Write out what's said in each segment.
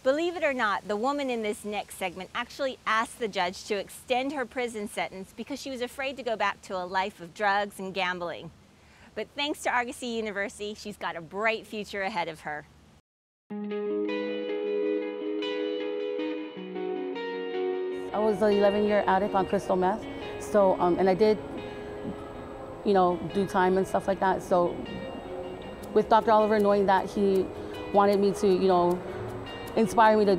Believe it or not, the woman in this next segment actually asked the judge to extend her prison sentence because she was afraid to go back to a life of drugs and gambling. But thanks to Argosy University, she's got a bright future ahead of her. I was an 11-year addict on crystal meth, so and I did, do time and stuff like that. So with Dr. Oliver, knowing that he wanted me to, inspire me to,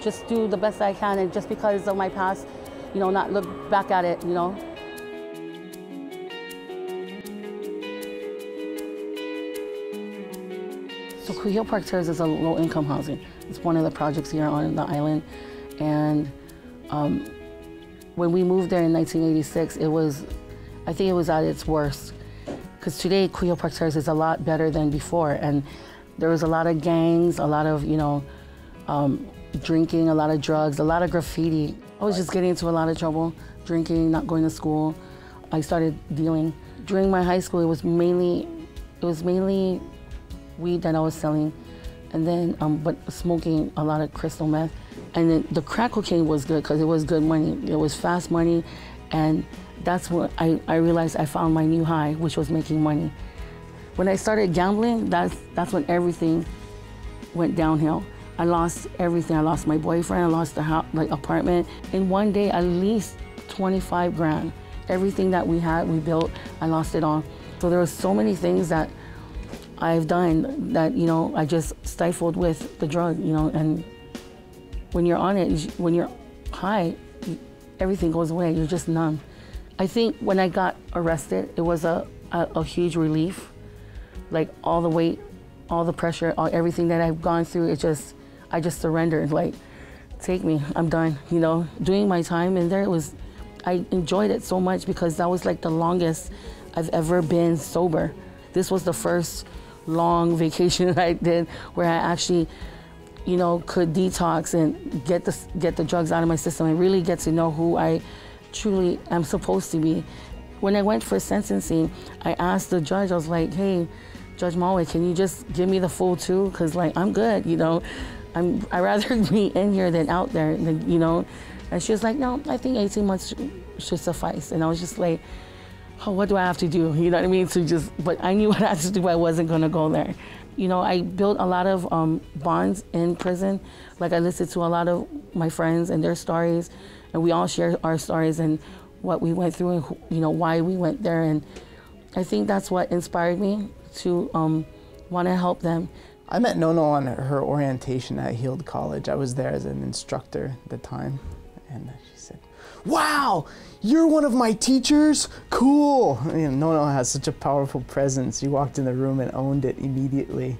just do the best I can, and just because of my past, not look back at it, So Kuhio Park Terrace is a low-income housing. It's one of the projects here on the island, and when we moved there in 1986, I think it was at its worst. Because today, Kuhio Park Terrace is a lot better than before, and there was a lot of gangs, a lot of, drinking, a lot of drugs, a lot of graffiti. I was just getting into a lot of trouble, drinking, not going to school. I started dealing. During my high school, it was mainly weed that I was selling, and then, but smoking a lot of crystal meth. And then the crack cocaine was good because it was good money. It was fast money, and that's when I realized I found my new high, which was making money. When I started gambling, that's when everything went downhill. I lost everything. I lost my boyfriend, I lost the house, like apartment. In one day, at least 25 grand. Everything that we had, we built, I lost it all. So there were so many things that I've done that, I just stifled with the drug, and when you're on it, when you're high, everything goes away, you're just numb. I think when I got arrested, it was a huge relief. Like all the weight, all the pressure, everything that I've gone through, I just surrendered, like, take me, I'm done, Doing my time in there, I enjoyed it so much because that was like the longest I've ever been sober. This was the first long vacation that I did where I actually, could detox and get the drugs out of my system and really get to know who I truly am supposed to be. When I went for sentencing, I asked the judge, I was like, hey, Judge Maui, can you just give me the full 2? Because I'm good, I'd rather be in here than out there, And she was like, no, I think 18 months should suffice. And I was just like, oh, what do I have to do? You know what I mean? But I knew what I had to do. I wasn't gonna go there. I built a lot of bonds in prison. Like I listened to a lot of my friends and their stories, and we all share our stories and what we went through and why we went there. And I think that's what inspired me to want to help them. I met Nono on her orientation at Heald College. I was there as an instructor at the time, and she said, wow, you're one of my teachers? Cool. Nono has such a powerful presence. She walked in the room and owned it immediately.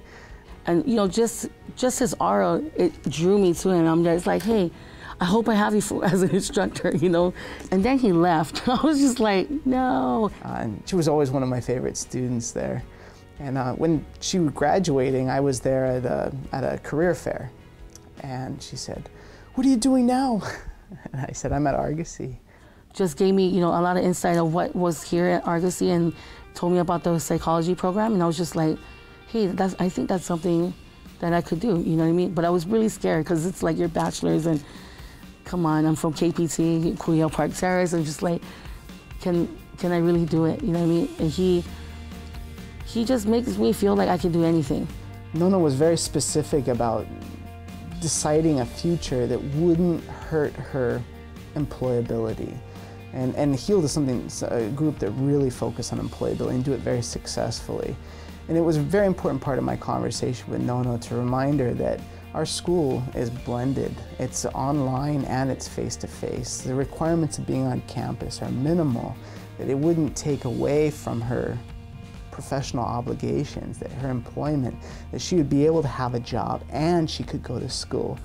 And just his aura, it drew me to him. I'm just like, hey, I hope I have you as an instructor, And then he left. I was just like, no. And she was always one of my favorite students there. And when she was graduating, I was there at a career fair. And she said, what are you doing now? And I said, I'm at Argosy. Just gave me, a lot of insight of what was here at Argosy and told me about the psychology program. And I was just like, hey, I think that's something that I could do, you know what I mean? But I was really scared because it's like your bachelor's and come on, I'm from KPT, Kuhio Park Terrace. I'm just like, can I really do it, you know what I mean? And he just makes me feel like I can do anything. Nono was very specific about deciding a future that wouldn't hurt her employability. And Heald is a group that really focus on employability and do it very successfully. And it was a very important part of my conversation with Nono to remind her that our school is blended. It's online and it's face-to-face. The requirements of being on campus are minimal, that it wouldn't take away from her professional obligations, that her employment, that she would be able to have a job and she could go to school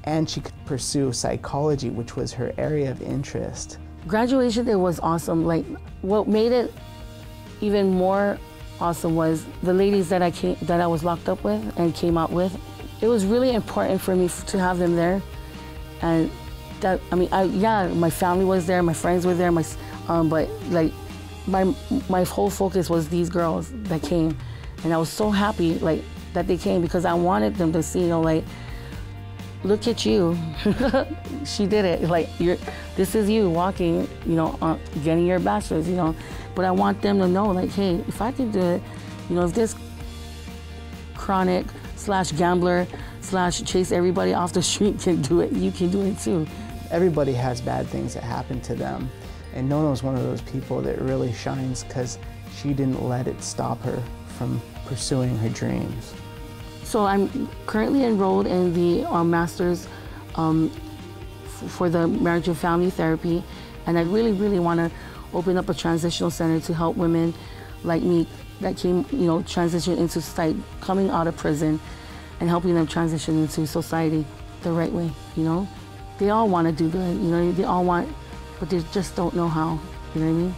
and she could pursue psychology, which was her area of interest. Graduation day was awesome. Like, what made it even more awesome was the ladies that I was locked up with and came out with. It was really important for me to have them there, and that, my family was there, my friends were there, but like my whole focus was these girls that came, and I was so happy that they came because I wanted them to see, like look at you. She did it. Like, this is you walking, you know, getting your bachelor's, you know. But I want them to know, like, hey, if I can do it, you know, if this chronic / gambler / chase everybody off the street can do it, you can do it too. Everybody has bad things that happen to them. And Nono's one of those people that really shines because she didn't let it stop her from pursuing her dreams. So I'm currently enrolled in the master's for the marriage and family therapy. And I really, really want to open up a transitional center to help women like me that came, you know, transition into society, coming out of prison and helping them transition into society the right way, you know? They all want to do good, you know, they all want, but they just don't know how, you know what I mean?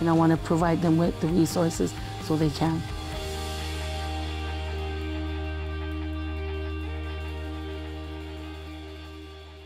And I want to provide them with the resources so they can.